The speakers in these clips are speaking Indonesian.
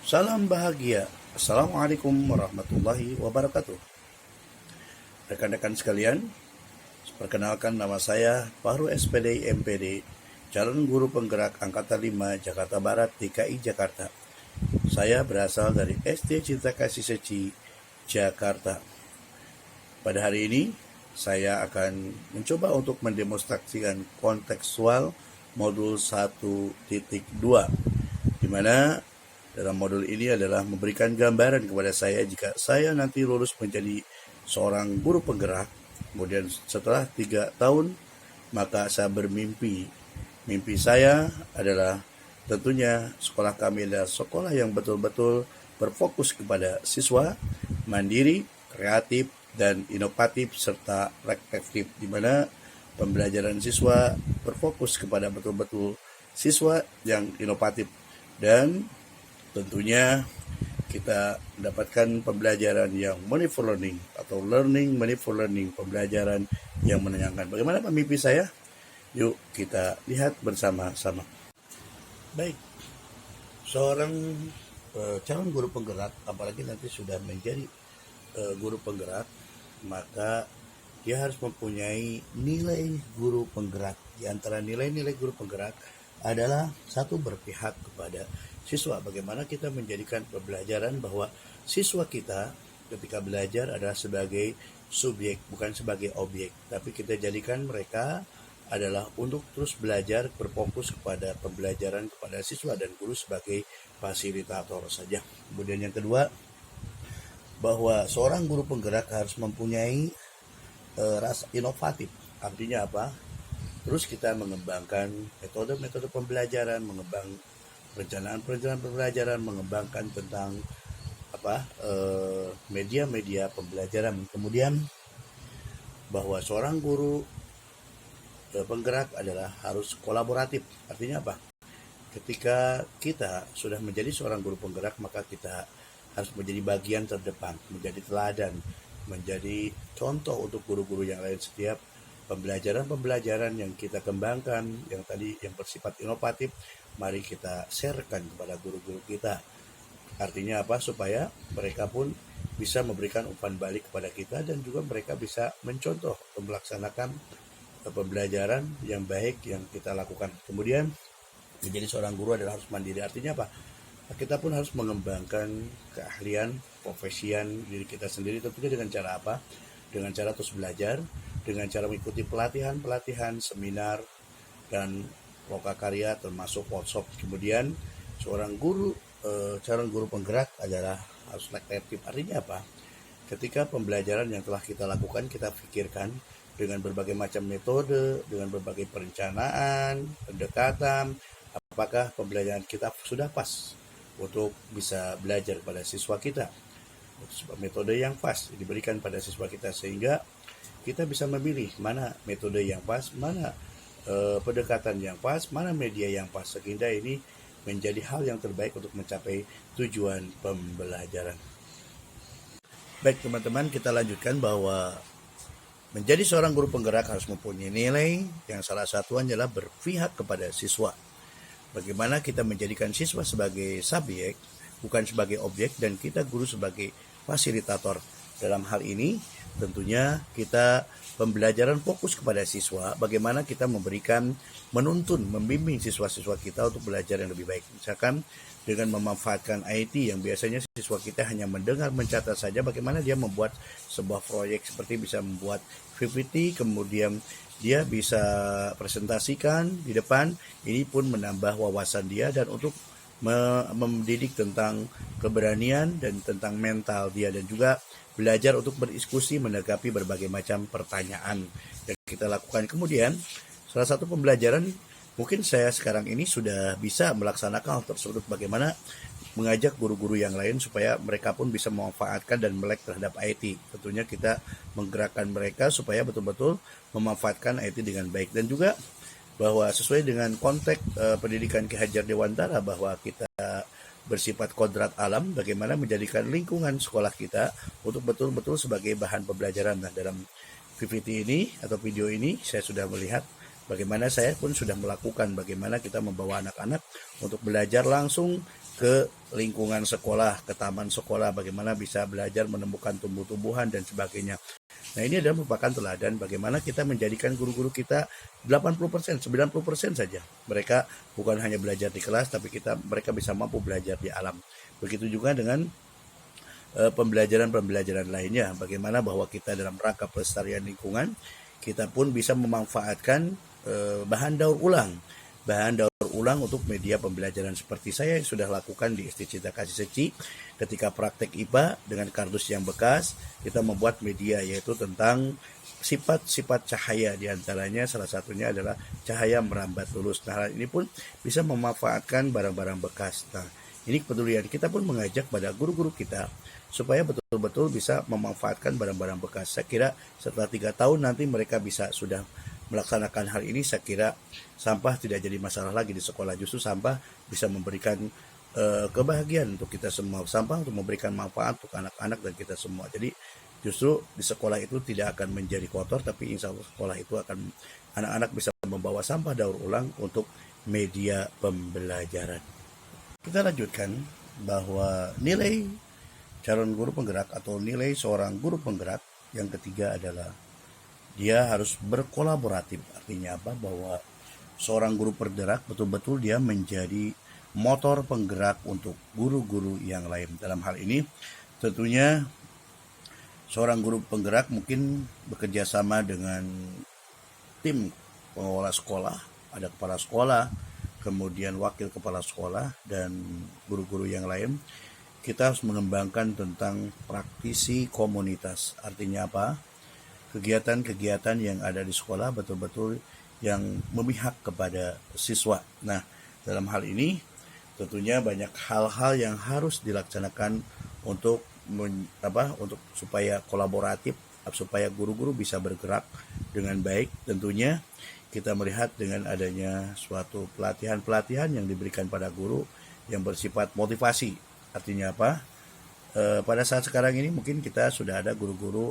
Salam bahagia. Assalamualaikum warahmatullahi wabarakatuh. Rekan-rekan sekalian, perkenalkan nama saya Fahru SPD MPD, calon guru penggerak Angkatan 5 Jakarta Barat DKI Jakarta. Saya berasal dari SD Cinta Kasih Seci, Jakarta. Pada hari ini, saya akan mencoba untuk mendemonstrasikan kontekstual modul 1.2, di mana dalam modul ini adalah memberikan gambaran kepada saya jika saya nanti lulus menjadi seorang guru penggerak. Kemudian setelah 3 tahun, maka saya bermimpi. Mimpi saya adalah tentunya sekolah kami adalah sekolah yang betul-betul berfokus kepada siswa, mandiri, kreatif, dan inovatif serta reflektif, di mana pembelajaran siswa berfokus kepada betul-betul siswa yang inovatif, dan tentunya kita mendapatkan pembelajaran yang meaningful learning atau learning meaningful learning, pembelajaran yang menyenangkan. Bagaimana mimpi saya? Yuk kita lihat bersama-sama. Baik, seorang calon guru penggerak, apalagi nanti sudah menjadi guru penggerak, maka dia harus mempunyai nilai guru penggerak. Di antara nilai-nilai guru penggerak adalah satu, berpihak kepada siswa. Bagaimana kita menjadikan pembelajaran bahwa siswa kita ketika belajar adalah sebagai subjek, bukan sebagai objek, tapi kita jadikan mereka adalah untuk terus belajar, berfokus kepada pembelajaran kepada siswa, dan guru sebagai fasilitator saja. Kemudian yang kedua, bahwa seorang guru penggerak harus mempunyai rasa inovatif. Artinya apa? Terus kita mengembangkan metode-metode pembelajaran, mengembang perencanaan pembelajaran, mengembangkan tentang media-media pembelajaran. Kemudian bahwa seorang guru penggerak adalah harus kolaboratif. Artinya apa? Ketika kita sudah menjadi seorang guru penggerak, maka kita harus menjadi bagian terdepan, menjadi teladan, menjadi contoh untuk guru-guru yang lain. Setiap pembelajaran yang kita kembangkan, yang tadi yang bersifat inovatif, mari kita sharekan kepada guru-guru kita. Artinya apa? Supaya mereka pun bisa memberikan umpan balik kepada kita, dan juga mereka bisa mencontoh melaksanakan pembelajaran yang baik yang kita lakukan. Kemudian menjadi seorang guru adalah harus mandiri. Artinya apa? Kita pun harus mengembangkan keahlian, profesian diri kita sendiri, tentunya dengan cara apa? Dengan cara terus belajar, dengan cara mengikuti pelatihan, seminar, dan lokakarya termasuk workshop. Kemudian seorang guru, calon guru penggerak adalah harus reflektif. Artinya apa? Ketika pembelajaran yang telah kita lakukan, kita pikirkan dengan berbagai macam metode, dengan berbagai perencanaan, pendekatan, apakah pembelajaran kita sudah pas untuk bisa belajar pada siswa kita. Metode yang pas diberikan pada siswa kita, sehingga kita bisa memilih mana metode yang pas, mana pendekatan yang pas, mana media yang pas, sehingga ini menjadi hal yang terbaik untuk mencapai tujuan pembelajaran. Baik teman-teman, kita lanjutkan bahwa menjadi seorang guru penggerak harus mempunyai nilai yang salah satu adalah berpihak kepada siswa. Bagaimana kita menjadikan siswa sebagai subjek, bukan sebagai objek, dan kita guru sebagai fasilitator. Dalam hal ini tentunya kita pembelajaran fokus kepada siswa, bagaimana kita memberikan, menuntun, membimbing siswa-siswa kita untuk belajar yang lebih baik. Misalkan dengan memanfaatkan IT yang biasanya siswa kita hanya mendengar, mencatat saja, bagaimana dia membuat sebuah proyek seperti bisa membuat PPT, kemudian dia bisa presentasikan di depan. Ini pun menambah wawasan dia, dan untuk mendidik tentang keberanian dan tentang mental dia, dan juga belajar untuk berdiskusi menanggapi berbagai macam pertanyaan yang kita lakukan. Kemudian salah satu pembelajaran, mungkin saya sekarang ini sudah bisa melaksanakan hal tersebut, bagaimana mengajak guru-guru yang lain supaya mereka pun bisa memanfaatkan dan melek terhadap IT. Tentunya kita menggerakkan mereka supaya betul-betul memanfaatkan IT dengan baik, dan juga bahwa sesuai dengan konteks pendidikan Ki Hajar Dewantara, bahwa kita bersifat kodrat alam, bagaimana menjadikan lingkungan sekolah kita untuk betul-betul sebagai bahan pembelajaran. Nah, dalam PPT ini atau video ini saya sudah melihat bagaimana saya pun sudah melakukan, bagaimana kita membawa anak-anak untuk belajar langsung ke lingkungan sekolah, ke taman sekolah, bagaimana bisa belajar menemukan tumbuh-tumbuhan dan sebagainya. Nah, ini adalah merupakan teladan bagaimana kita menjadikan guru-guru kita 80%, 90% saja. Mereka bukan hanya belajar di kelas, tapi mereka bisa mampu belajar di alam. Begitu juga dengan pembelajaran-pembelajaran lainnya. Bagaimana bahwa kita dalam rangka pelestarian lingkungan, kita pun bisa memanfaatkan bahan daur ulang. Bahan daur ulang untuk media pembelajaran seperti saya yang sudah lakukan di SD Cinta Kasih Suci. Ketika praktek IPA dengan kardus yang bekas, kita membuat media yaitu tentang sifat-sifat cahaya, diantaranya salah satunya adalah cahaya merambat lurus. Nah, hal ini pun bisa memanfaatkan barang-barang bekas. Nah, ini kepedulian kita pun mengajak pada guru-guru kita supaya betul-betul bisa memanfaatkan barang-barang bekas. Saya kira setelah 3 tahun nanti mereka bisa sudah melaksanakan hal ini. Saya kira sampah tidak jadi masalah lagi di sekolah. Justru sampah bisa memberikan kebahagiaan untuk kita semua. Sampah untuk memberikan manfaat untuk anak-anak dan kita semua. Jadi justru di sekolah itu tidak akan menjadi kotor, tapi insya Allah sekolah itu akan anak-anak bisa membawa sampah daur ulang untuk media pembelajaran. Kita lanjutkan bahwa nilai calon guru penggerak atau nilai seorang guru penggerak yang ketiga adalah dia harus berkolaboratif. Artinya apa? Bahwa seorang guru penggerak betul-betul dia menjadi motor penggerak untuk guru-guru yang lain. Dalam hal ini tentunya seorang guru penggerak mungkin bekerja sama dengan tim pengelola sekolah, ada kepala sekolah, kemudian wakil kepala sekolah, dan guru-guru yang lain. Kita harus mengembangkan tentang praktisi komunitas. Artinya apa? Kegiatan-kegiatan yang ada di sekolah betul-betul yang memihak kepada siswa. Nah, dalam hal ini tentunya banyak hal-hal yang harus dilaksanakan untuk supaya kolaboratif, supaya guru-guru bisa bergerak dengan baik. Tentunya kita melihat dengan adanya suatu pelatihan-pelatihan yang diberikan pada guru yang bersifat motivasi. Artinya apa? Pada saat sekarang ini mungkin kita sudah ada guru-guru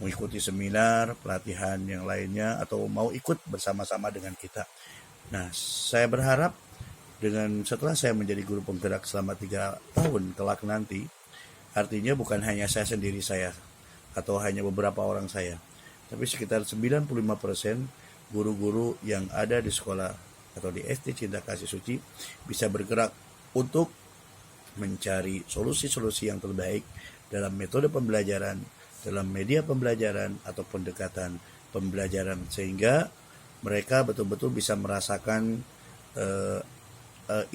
mengikuti seminar, pelatihan yang lainnya, atau mau ikut bersama-sama dengan kita. Nah, saya berharap setelah saya menjadi guru penggerak selama 3 tahun kelak nanti, artinya bukan hanya saya sendiri atau hanya beberapa orang saya, tapi sekitar 95% guru-guru yang ada di sekolah atau di SD Cinta Kasih Suci bisa bergerak untuk mencari solusi-solusi yang terbaik dalam metode pembelajaran, dalam media pembelajaran atau pendekatan pembelajaran, sehingga mereka betul-betul bisa merasakan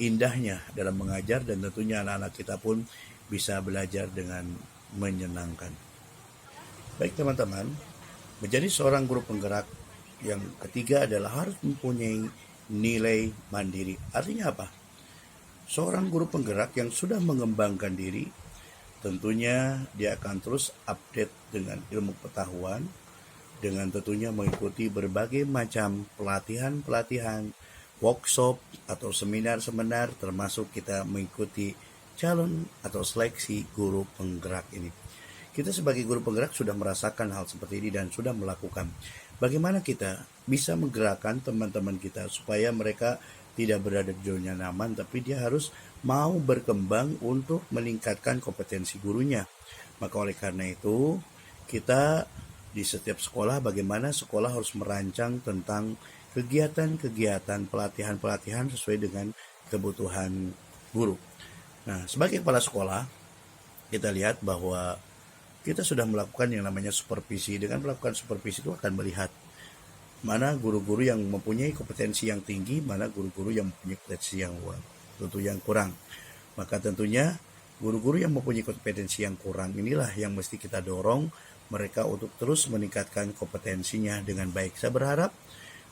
indahnya dalam mengajar, dan tentunya anak-anak kita pun bisa belajar dengan menyenangkan. Baik teman-teman, menjadi seorang guru penggerak yang ketiga adalah harus mempunyai nilai mandiri. Artinya apa? Seorang guru penggerak yang sudah mengembangkan diri, tentunya dia akan terus update dengan ilmu pengetahuan, dengan tentunya mengikuti berbagai macam pelatihan-pelatihan, workshop atau seminar-seminar, termasuk kita mengikuti calon atau seleksi guru penggerak ini. Kita sebagai guru penggerak sudah merasakan hal seperti ini dan sudah melakukan. Bagaimana kita bisa menggerakkan teman-teman kita supaya mereka tidak berada di zona nyaman, tapi dia harus mau berkembang untuk meningkatkan kompetensi gurunya. Maka oleh karena itu, kita di setiap sekolah, bagaimana sekolah harus merancang tentang kegiatan-kegiatan pelatihan-pelatihan sesuai dengan kebutuhan guru. Nah, sebagai kepala sekolah, kita lihat bahwa kita sudah melakukan yang namanya supervisi. Dengan melakukan supervisi itu akan melihat mana guru-guru yang mempunyai kompetensi yang tinggi, mana guru-guru yang mempunyai kompetensi yang kurang. Maka tentunya guru-guru yang mempunyai kompetensi yang kurang inilah yang mesti kita dorong mereka untuk terus meningkatkan kompetensinya dengan baik. Saya berharap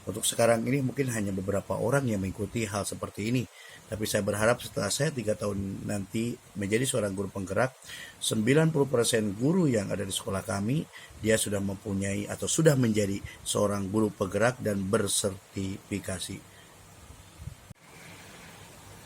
untuk sekarang ini mungkin hanya beberapa orang yang mengikuti hal seperti ini. Tapi saya berharap setelah saya 3 tahun nanti menjadi seorang guru penggerak, 90% guru yang ada di sekolah kami, dia sudah mempunyai atau sudah menjadi seorang guru penggerak dan bersertifikasi.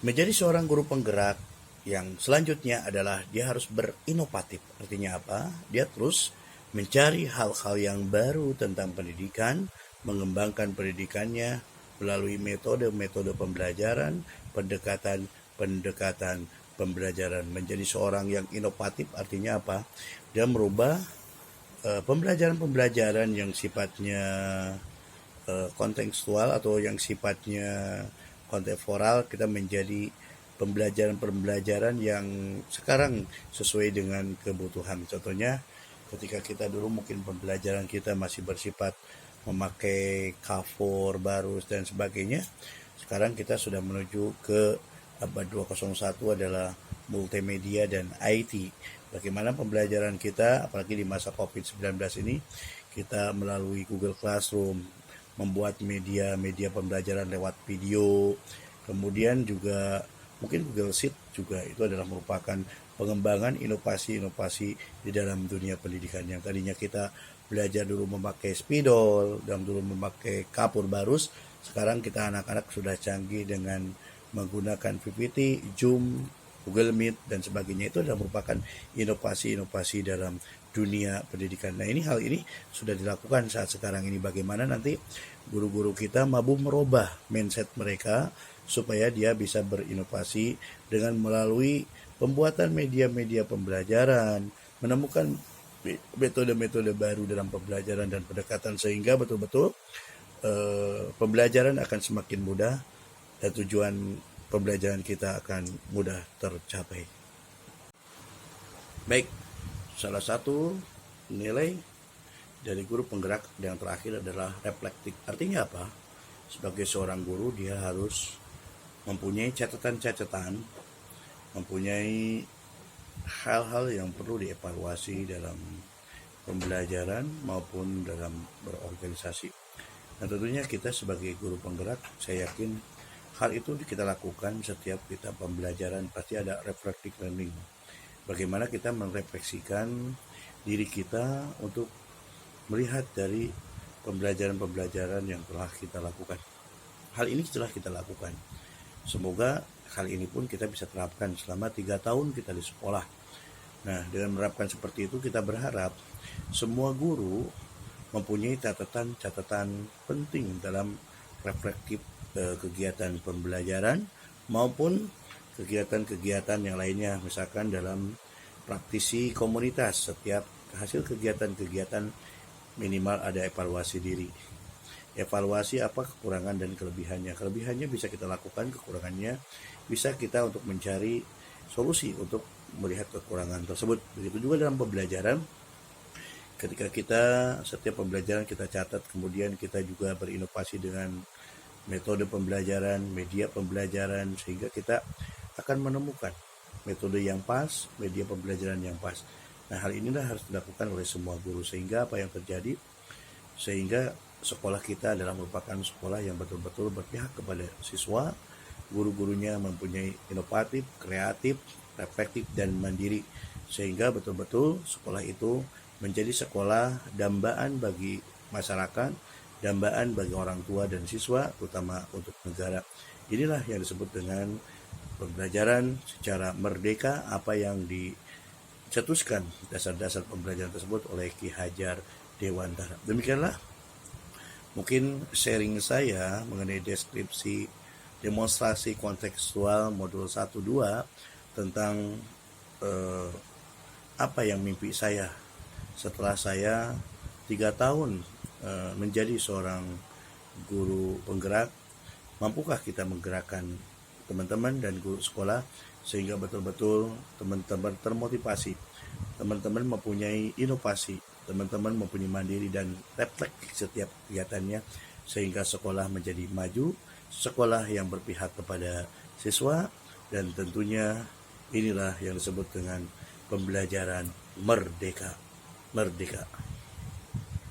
Menjadi seorang guru penggerak yang selanjutnya adalah dia harus berinovatif. Artinya apa? Dia terus mencari hal-hal yang baru tentang pendidikan, mengembangkan pendidikannya melalui metode-metode pembelajaran, pendekatan pembelajaran. Menjadi seorang yang inovatif artinya apa? Dia merubah pembelajaran-pembelajaran yang sifatnya kontekstual atau yang sifatnya kontemporal, kita menjadi pembelajaran-pembelajaran yang sekarang sesuai dengan kebutuhan. Contohnya ketika kita dulu mungkin pembelajaran kita masih bersifat memakai cover, barus dan sebagainya. Sekarang kita sudah menuju ke abad 201 adalah multimedia dan IT. Bagaimana pembelajaran kita, apalagi di masa COVID-19 ini, kita melalui Google Classroom, membuat media pembelajaran lewat video, kemudian juga mungkin Google Sheet juga itu adalah merupakan pengembangan inovasi-inovasi di dalam dunia pendidikan. Yang tadinya kita belajar dulu memakai spidol, dan dulu memakai kapur barus, sekarang kita anak-anak sudah canggih dengan menggunakan PPT, Zoom, Google Meet, dan sebagainya. Itu adalah merupakan inovasi-inovasi dalam dunia pendidikan. Nah, hal ini sudah dilakukan saat sekarang ini. Bagaimana nanti guru-guru kita mampu merubah mindset mereka supaya dia bisa berinovasi dengan melalui pembuatan media-media pembelajaran, menemukan metode-metode baru dalam pembelajaran dan pendekatan, sehingga betul-betul pembelajaran akan semakin mudah dan tujuan pembelajaran kita akan mudah tercapai. Baik, salah satu nilai dari guru penggerak yang terakhir adalah reflektif. Artinya apa? Sebagai seorang guru, dia harus mempunyai catatan-catatan, mempunyai hal-hal yang perlu dievaluasi dalam pembelajaran maupun dalam berorganisasi. Nah, tentunya kita sebagai guru penggerak, saya yakin hal itu kita lakukan setiap kita pembelajaran, pasti ada reflective learning. Bagaimana kita merefleksikan diri kita untuk melihat dari pembelajaran-pembelajaran yang telah kita lakukan. Hal ini telah kita lakukan. Semoga hal ini pun kita bisa terapkan selama 3 tahun kita di sekolah. Nah, dengan menerapkan seperti itu, kita berharap semua guru mempunyai catatan-catatan penting dalam reflektif kegiatan pembelajaran maupun kegiatan-kegiatan yang lainnya. Misalkan dalam praktisi komunitas, setiap hasil kegiatan-kegiatan minimal ada evaluasi diri. Evaluasi apa kekurangan dan kelebihannya. Kelebihannya bisa kita lakukan, kekurangannya bisa kita untuk mencari solusi untuk melihat kekurangan tersebut. Begitu juga dalam pembelajaran. Ketika kita setiap pembelajaran kita catat, kemudian kita juga berinovasi dengan metode pembelajaran, media pembelajaran, sehingga kita akan menemukan metode yang pas, media pembelajaran yang pas. Nah, hal inilah harus dilakukan oleh semua guru, sehingga apa yang terjadi? Sehingga sekolah kita adalah merupakan sekolah yang betul-betul berpihak kepada siswa, guru-gurunya mempunyai inovatif, kreatif, reflektif, dan mandiri, sehingga betul-betul sekolah itu menjadi sekolah dambaan bagi masyarakat, dambaan bagi orang tua dan siswa, terutama untuk negara. Inilah yang disebut dengan pembelajaran secara merdeka, apa yang dicetuskan dasar-dasar pembelajaran tersebut oleh Ki Hajar Dewantara. Demikianlah mungkin sharing saya mengenai deskripsi demonstrasi kontekstual modul 1-2 tentang apa yang mimpi saya setelah saya 3 tahun menjadi seorang guru penggerak. Mampukah kita menggerakkan teman-teman dan guru sekolah sehingga betul-betul teman-teman termotivasi, teman-teman mempunyai inovasi, teman-teman mempunyai mandiri dan refleks setiap kegiatannya, sehingga sekolah menjadi maju, sekolah yang berpihak kepada siswa, dan tentunya inilah yang disebut dengan pembelajaran merdeka.